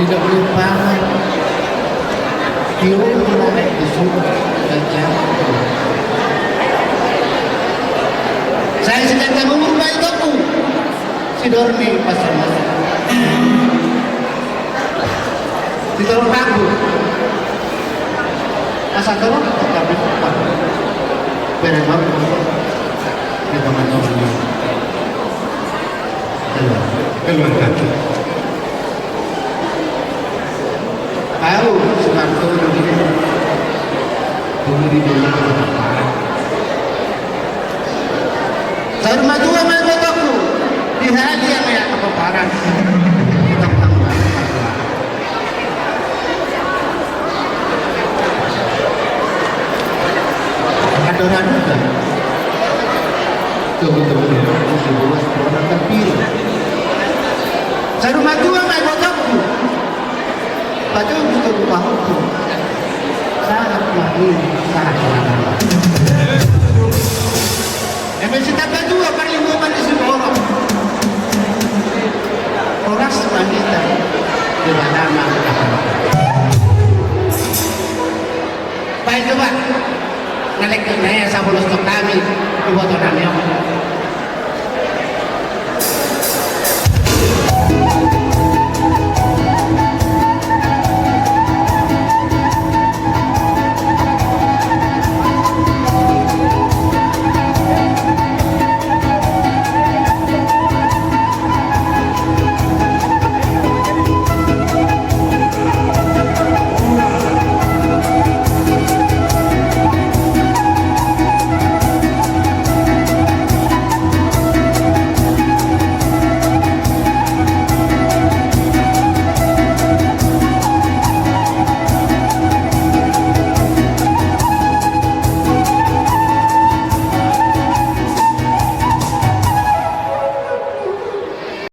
tidak boleh banget diurut mulai disuruh kerja. Saya sedang mengubah itu si dormi pasal masuk di tolong aku masa tolong tapi berenang di teman-teman keluar kaki tahu Soeharto dulu di dunia saya maju sama botoku di hari yang kayak kepaparan adoran juga tunggu-tunggu masih luas orang terpilih saya maju sama botoku baju itu lupa hukum sangat mahir sangat lama Universitas kedua paling lingkungan di sini orang wanita di nama baik coba ngelek saya 10 stok kami buat orang yang